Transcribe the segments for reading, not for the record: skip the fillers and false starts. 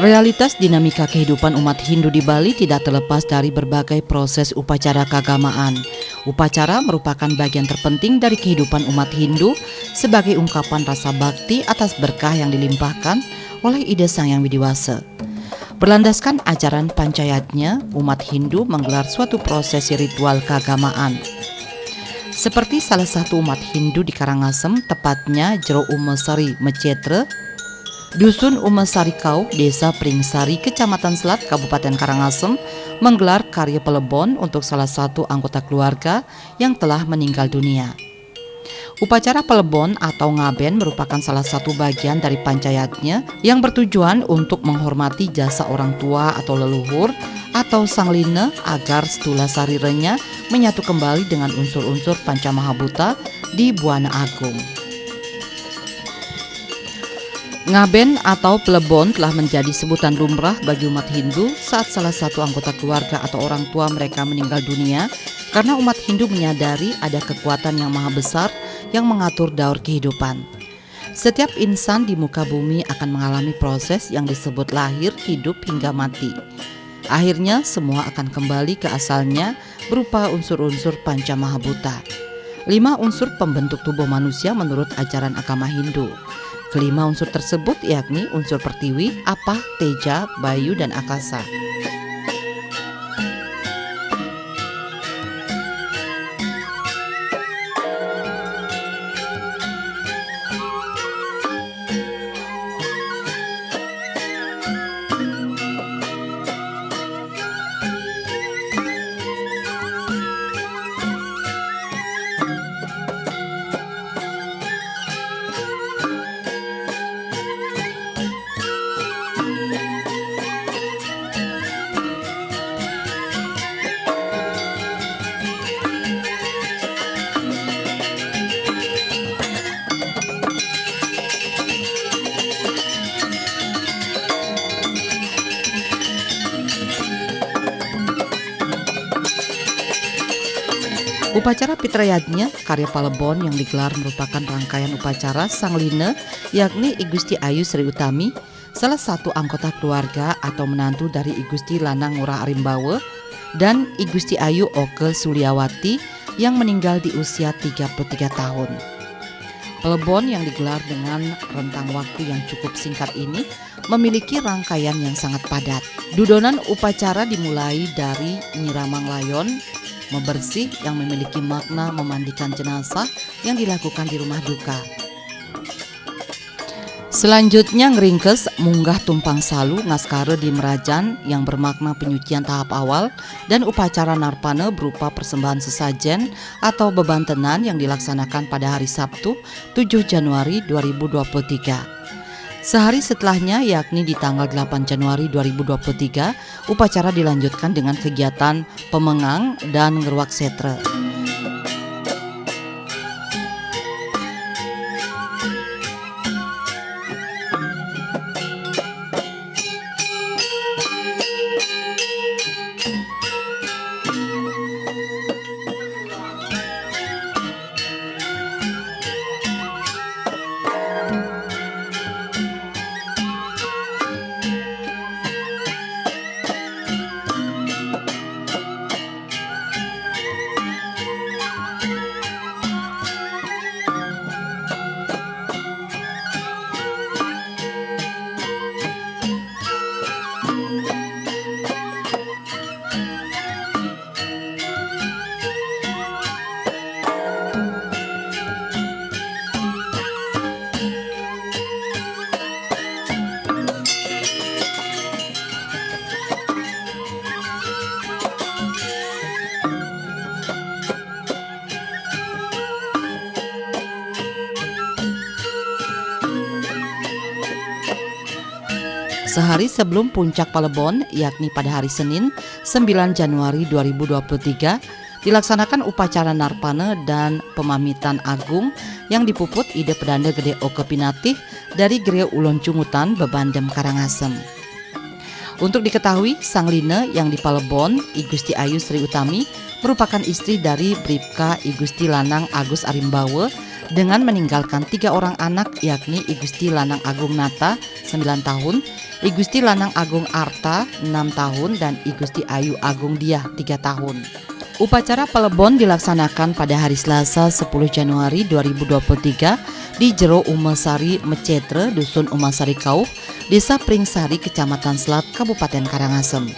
Realitas dinamika kehidupan umat Hindu di Bali tidak terlepas dari berbagai proses upacara keagamaan. Upacara merupakan bagian terpenting dari kehidupan umat Hindu sebagai ungkapan rasa bakti atas berkah yang dilimpahkan oleh ide Sang Yang Widiwasa. Berlandaskan ajaran Panchayatnya, umat Hindu menggelar suatu prosesi ritual keagamaan. Seperti salah satu umat Hindu di Karangasem, tepatnya Jero Umesari Mecetre, Dusun Umesarikau, Desa Pringsari, Kecamatan Selat, Kabupaten Karangasem, menggelar karya pelebon untuk salah satu anggota keluarga yang telah meninggal dunia. Upacara pelebon atau ngaben merupakan salah satu bagian dari Panchayatnya yang bertujuan untuk menghormati jasa orang tua atau leluhur atau Sangline agar setula sarirenya menyatu kembali dengan unsur-unsur Pancamahabhuta di Buana Agung. Ngaben atau pelebon telah menjadi sebutan lumrah bagi umat Hindu saat salah satu anggota keluarga atau orang tua mereka meninggal dunia, karena umat Hindu menyadari ada kekuatan yang maha besar yang mengatur daur kehidupan. Setiap insan di muka bumi akan mengalami proses yang disebut lahir, hidup, hingga mati. Akhirnya semua akan kembali ke asalnya berupa unsur-unsur Pancamahabhuta. 5 unsur pembentuk tubuh manusia menurut ajaran agama Hindu. Kelima unsur tersebut yakni unsur pertiwi, apah, teja, bayu, dan akasa. Upacara Pitrayatnya, karya Palebon yang digelar merupakan rangkaian upacara Sangline, yakni I Gusti Ayu Sri Utami, salah satu anggota keluarga atau menantu dari I Gusti Lanang Ngurah Arimbawa, dan I Gusti Ayu Oke Suliawati yang meninggal di usia 33 tahun. Pelebon yang digelar dengan rentang waktu yang cukup singkat ini memiliki rangkaian yang sangat padat. Dudonan upacara dimulai dari nyiramang layon, membersih yang memiliki makna memandikan jenazah yang dilakukan di rumah duka. Selanjutnya ngeringkes munggah tumpang salu ngaskare di merajan yang bermakna penyucian tahap awal, dan upacara narpane berupa persembahan sesajen atau bebantenan yang dilaksanakan pada hari Sabtu 7 Januari 2023. Sehari setelahnya, yakni di tanggal 8 Januari 2023, upacara dilanjutkan dengan kegiatan pemengang dan ngeruak setre. Sehari sebelum puncak Pelebon, yakni pada hari Senin 9 Januari 2023, dilaksanakan upacara narpane dan pemamitan agung yang dipuput ide pedanda Gede Oke Pinatih dari Gereja Ulon Cungutan, Bebandem, Karangasem. Untuk diketahui, Sang Line yang di Pelebon, I Gusti Ayu Sri Utami, merupakan istri dari Bribka I Gusti Lanang Agus Arimbawe dengan meninggalkan 3 orang anak, yakni I Gusti Lanang Agung Nata 9 tahun, I Gusti Lanang Agung Arta 6 tahun, dan I Gusti Ayu Agung Diah 3 tahun. Upacara Pelebon dilaksanakan pada hari Selasa 10 Januari 2023 di Jero Umesari Mecetre, Dusun Umasari Kauh, Desa Pringsari, Kecamatan Selat, Kabupaten Karangasem.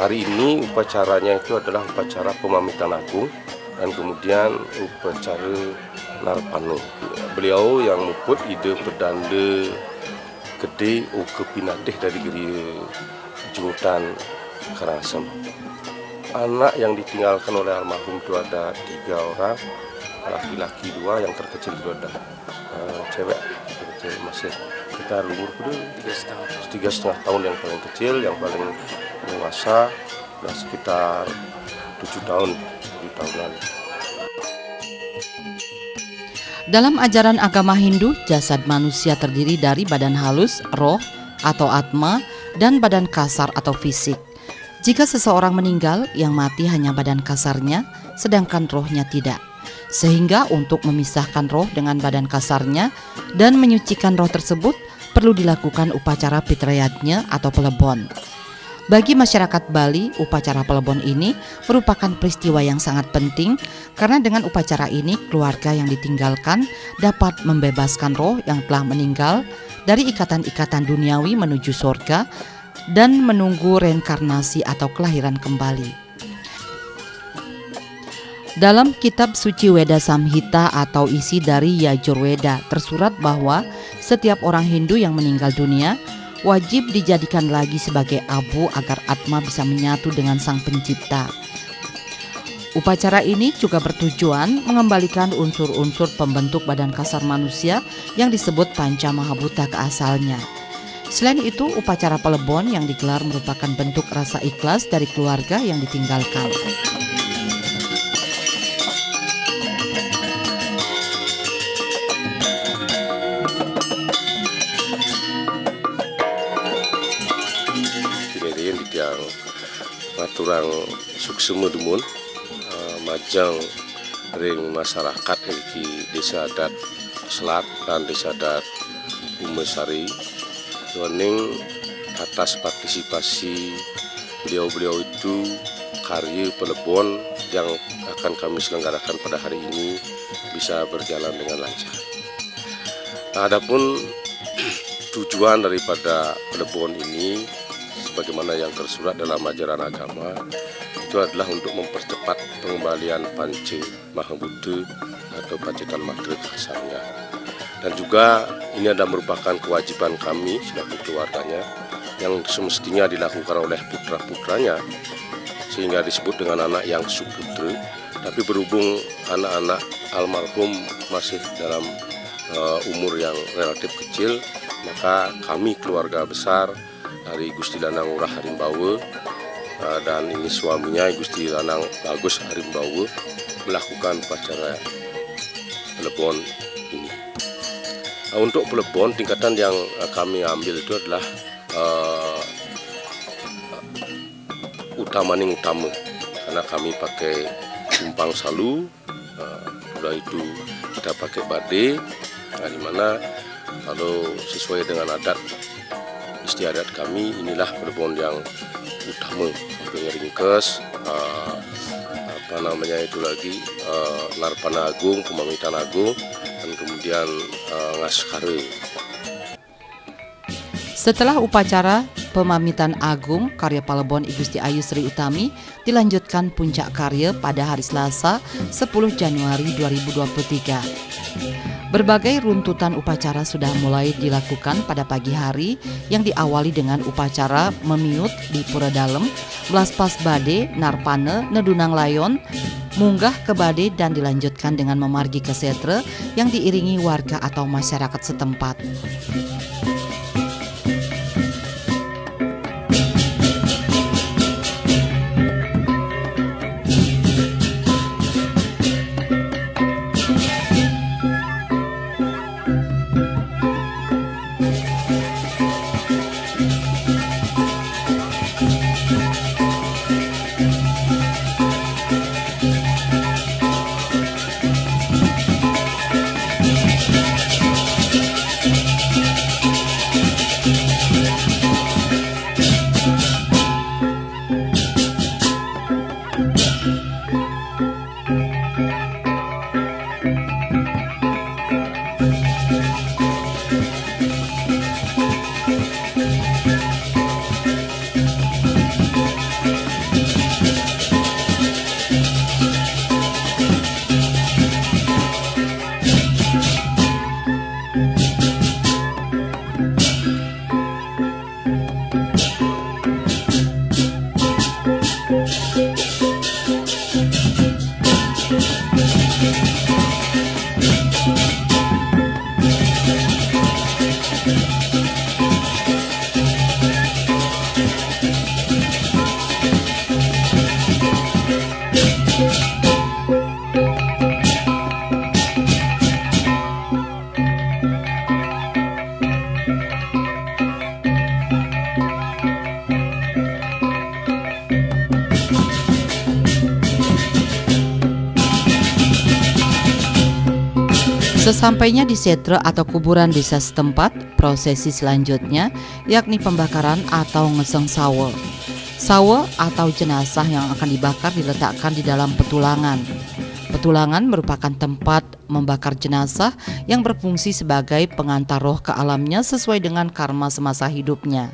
Hari ini upacaranya itu adalah upacara pemamitan agung dan kemudian upacara narpane. Beliau yang muput ide pedanda Gede Oke Pinatih dari Gereja Cungutan, Karangasem. Anak yang ditinggalkan oleh almarhum itu ada 3 orang, laki-laki 2, yang terkecil itu ada cewek terkecil, masih sekitar umur 3,5 tahun yang paling kecil, yang paling dewasa sekitar 7 tahunan. Dalam ajaran agama Hindu, jasad manusia terdiri dari badan halus, roh atau atma, dan badan kasar atau fisik. Jika seseorang meninggal, yang mati hanya badan kasarnya, sedangkan rohnya tidak. Sehingga untuk memisahkan roh dengan badan kasarnya dan menyucikan roh tersebut, perlu dilakukan upacara pitrayatnya atau pelebon. Bagi masyarakat Bali, upacara pelebon ini merupakan peristiwa yang sangat penting karena dengan upacara ini keluarga yang ditinggalkan dapat membebaskan roh yang telah meninggal dari ikatan-ikatan duniawi menuju surga dan menunggu reinkarnasi atau kelahiran kembali. Dalam kitab suci Weda Samhita atau isi dari Yajurweda tersurat bahwa setiap orang Hindu yang meninggal dunia wajib dijadikan lagi sebagai abu agar atma bisa menyatu dengan Sang Pencipta. Upacara ini juga bertujuan mengembalikan unsur-unsur pembentuk badan kasar manusia yang disebut Panca Mahabhuta ke asalnya. Selain itu, upacara pelebon yang digelar merupakan bentuk rasa ikhlas dari keluarga yang ditinggalkan. Yang aturan suksema demun majang ring masyarakat di Desa Adat Selat dan Desa Adat Umesari warning atas partisipasi beliau-beliau itu karya pelebon yang akan kami selenggarakan pada hari ini bisa berjalan dengan lancar. Adapun tujuan daripada pelebon ini sebagaimana yang tersurat dalam ajaran agama itu adalah untuk mempercepat pengembalian Panca Mahabhuta atau pacitan materi kasarnya. Dan juga ini adalah merupakan kewajiban kami selaku keluarganya yang semestinya dilakukan oleh putra-putranya sehingga disebut dengan anak yang suputra. Tapi berhubung anak-anak almarhum masih dalam umur yang relatif kecil, maka kami keluarga besar dari Gusti Lanang Urah Arimbawe dan ini suaminya Gusti Lanang Bagus Arimbawe melakukan upacara pelebon ini. Untuk pelebon tingkatan yang kami ambil itu adalah utama karena kami pakai tumpang salu, udah itu kita pakai bade, nah, dimana kalau sesuai dengan adat istiadat kami, inilah perbon yang utama, ngeringkes, Narpana Agung, Pemamitan Agung, dan kemudian Ngaskare. Setelah upacara Pemamitan Agung karya Palebon I Gusti Ayu Sri Utami dilanjutkan puncak karya pada hari Selasa 10 Januari 2023. Berbagai runtutan upacara sudah mulai dilakukan pada pagi hari yang diawali dengan upacara memiut di Pura Dalem, Belaspas Bade, Narpane, Nedunang Layon, munggah ke Bade dan dilanjutkan dengan memargi ke Setre yang diiringi warga atau masyarakat setempat. Sesampainya di Setre atau kuburan desa setempat, prosesi selanjutnya yakni pembakaran atau ngeseng sawe. Sawe atau jenazah yang akan dibakar diletakkan di dalam petulangan. Petulangan merupakan tempat membakar jenazah yang berfungsi sebagai pengantar roh ke alamnya sesuai dengan karma semasa hidupnya.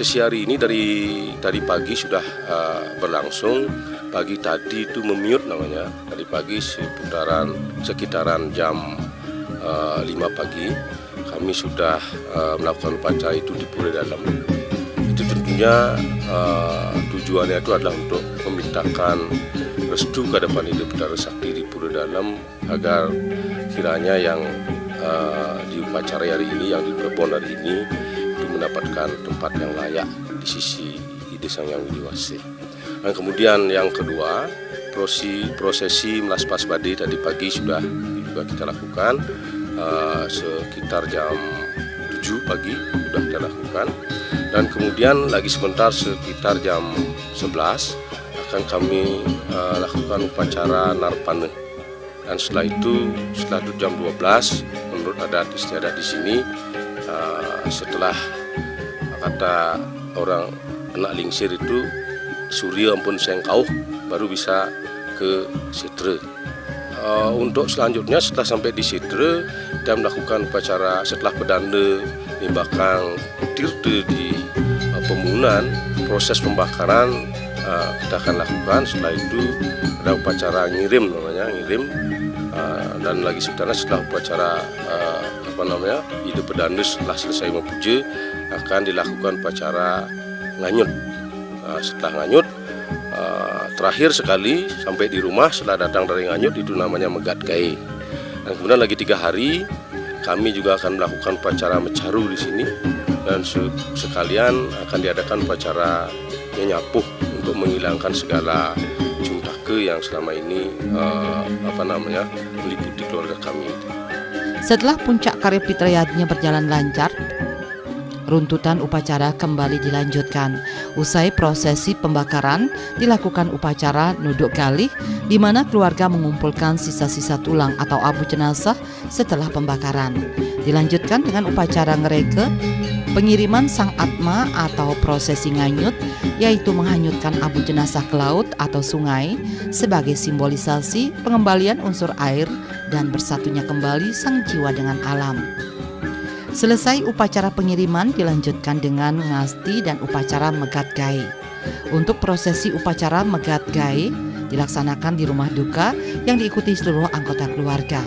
prosesi hari ini dari pagi sudah berlangsung. Pagi tadi itu memiut namanya. Tadi pagi sekitaran jam 5 pagi kami sudah melakukan upacara itu di Pura Dalam. Itu tentunya tujuannya itu adalah untuk memintakan restu ke depan hidup Betara Sakti di Pura Dalam agar kiranya yang di upacara hari ini, yang di Plebon hari ini itu mendapatkan tempat yang layak di sisi Ide Sang Hyang Widiwase. Dan kemudian yang kedua, prosesi melaspas bade tadi pagi sudah juga kita lakukan sekitar jam 7 pagi sudah kita lakukan. Dan kemudian lagi sebentar sekitar jam 11 akan kami lakukan upacara narpane. Dan setelah itu jam 12 menurut adat istiadat di sini, setelah kata orang anak lingsir itu surya ampun sengkauh baru bisa ke Sidre. Untuk selanjutnya setelah sampai di Sidre kita melakukan upacara setelah pedanda nimbakang tirte di pemunan, proses pembakaran kita akan lakukan. Setelah itu ada upacara ngirim namanya, dan lagi setelah upacara Ide Pedanda setelah selesai mempuja akan dilakukan upacara nganyut. Setelah nganyut terakhir sekali sampai di rumah setelah datang dari nganyut itu namanya megat gai. Dan kemudian lagi 3 hari kami juga akan melakukan upacara mecaru di sini, dan sekalian akan diadakan upacara nyapuh untuk menghilangkan segala cuntake yang selama ini meliputi keluarga kami. Setelah puncak karya Fitrayatnya berjalan lancar, runtutan upacara kembali dilanjutkan. Usai prosesi pembakaran, dilakukan upacara nuduk galih, di mana keluarga mengumpulkan sisa-sisa tulang atau abu jenazah setelah pembakaran. Dilanjutkan dengan upacara ngereke, pengiriman sang atma atau prosesi nganyut, yaitu menghanyutkan abu jenazah ke laut atau sungai sebagai simbolisasi pengembalian unsur air dan bersatunya kembali sang jiwa dengan alam. Selesai upacara pengiriman dilanjutkan dengan ngasti dan upacara megat gai. Untuk prosesi upacara megat gai dilaksanakan di rumah duka yang diikuti seluruh anggota keluarga.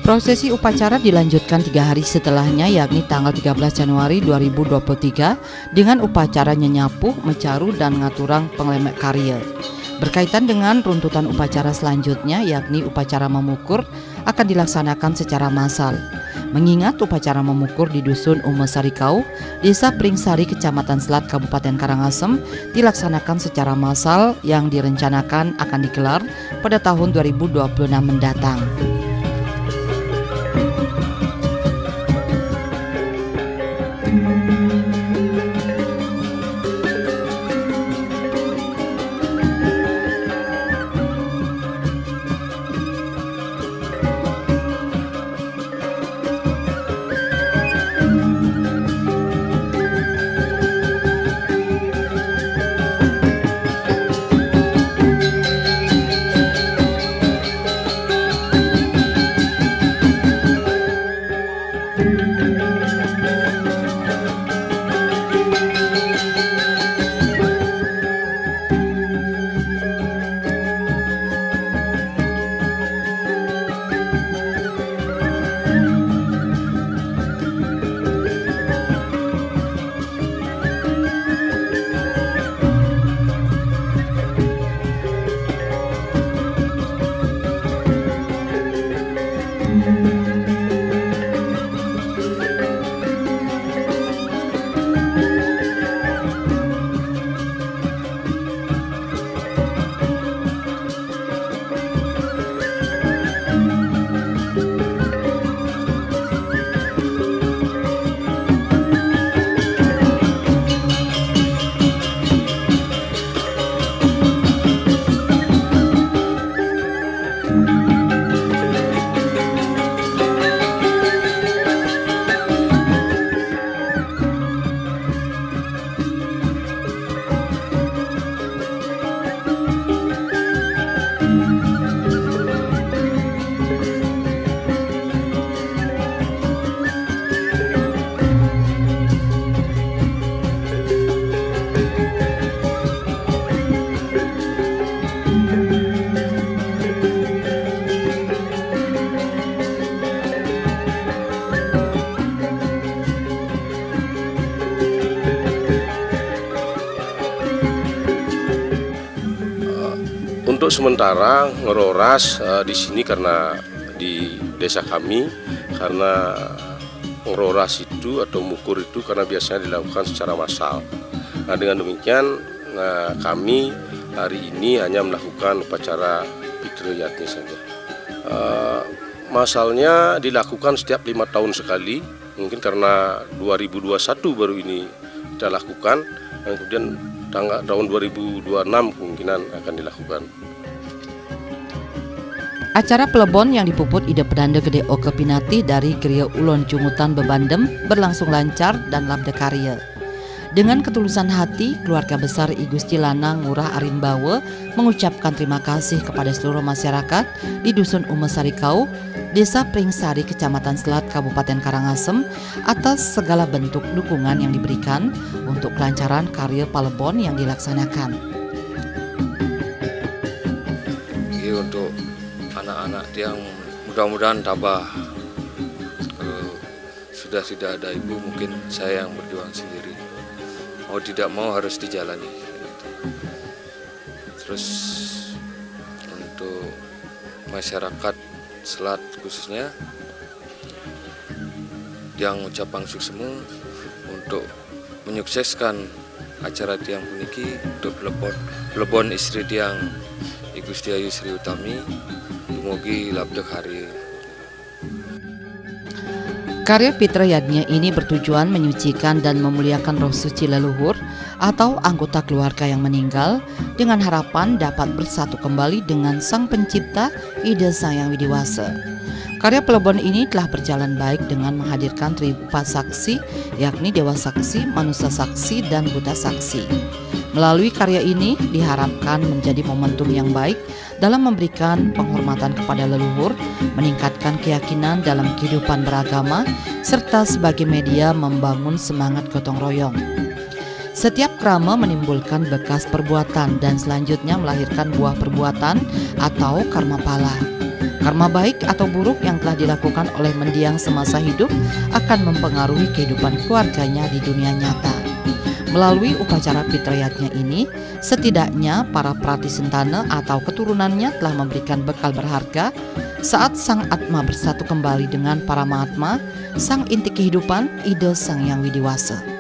Prosesi upacara dilanjutkan 3 hari setelahnya, yakni tanggal 13 Januari 2023 dengan upacara nyenyapuh, mecaru, dan ngaturang penglemek karya. Berkaitan dengan runtutan upacara selanjutnya, yakni upacara memukur, akan dilaksanakan secara massal. Mengingat upacara memukur di Dusun Umesarikau, Desa Pringsari, Kecamatan Selat, Kabupaten Karangasem, dilaksanakan secara massal yang direncanakan akan digelar pada tahun 2026 mendatang. Untuk sementara ngeroras di sini karena di desa kami, karena ngeroras itu atau mukur itu karena biasanya dilakukan secara massal. Nah, dengan demikian kami hari ini hanya melakukan upacara fitriyatnya saja. Massalnya dilakukan setiap 5 tahun sekali, mungkin karena 2021 baru ini kita lakukan, dan kemudian tahun 2026 kemungkinan akan dilakukan. Acara pelebon yang dipuput Ide Pedanda Gede Oke Pinati dari Geria Ulon Cungutan Bebandem berlangsung lancar dan labda karya. Dengan ketulusan hati, keluarga besar I Gusti Lanang Ngurah Arimbawe mengucapkan terima kasih kepada seluruh masyarakat di Dusun Umesarikau, Desa Pringsari, Kecamatan Selat, Kabupaten Karangasem atas segala bentuk dukungan yang diberikan untuk kelancaran karya palebon yang dilaksanakan. Untuk anak-anak yang mudah-mudahan tabah, kalau sudah tidak ada ibu mungkin saya yang berjuang sendiri, mau tidak mau harus dijalani. Terus untuk masyarakat Selat khususnya yang ucapang suksemu untuk menyukseskan acara tiang puniki untuk pelebon istri tiang I Gusti Ayu Sri Utami dumugi labda hari. Karya fitriyatnya ini bertujuan menyucikan dan memuliakan roh suci leluhur atau anggota keluarga yang meninggal dengan harapan dapat bersatu kembali dengan Sang Pencipta Ida Sang Yang Widiwasa. Karya pelebon ini telah berjalan baik dengan menghadirkan trirupa saksi, yakni Dewa Saksi, Manusa Saksi, dan Buddha Saksi. Melalui karya ini diharapkan menjadi momentum yang baik dalam memberikan penghormatan kepada leluhur, meningkatkan keyakinan dalam kehidupan beragama, serta sebagai media membangun semangat gotong royong. Setiap krama menimbulkan bekas perbuatan dan selanjutnya melahirkan buah perbuatan atau karma pala. Karma baik atau buruk yang telah dilakukan oleh mendiang semasa hidup akan mempengaruhi kehidupan keluarganya di dunia nyata. Melalui upacara fitriyatnya ini, setidaknya para pratisentana atau keturunannya telah memberikan bekal berharga saat Sang Atma bersatu kembali dengan para Mahatma, Sang Inti Kehidupan, Ida Sang Yang Widiwasa.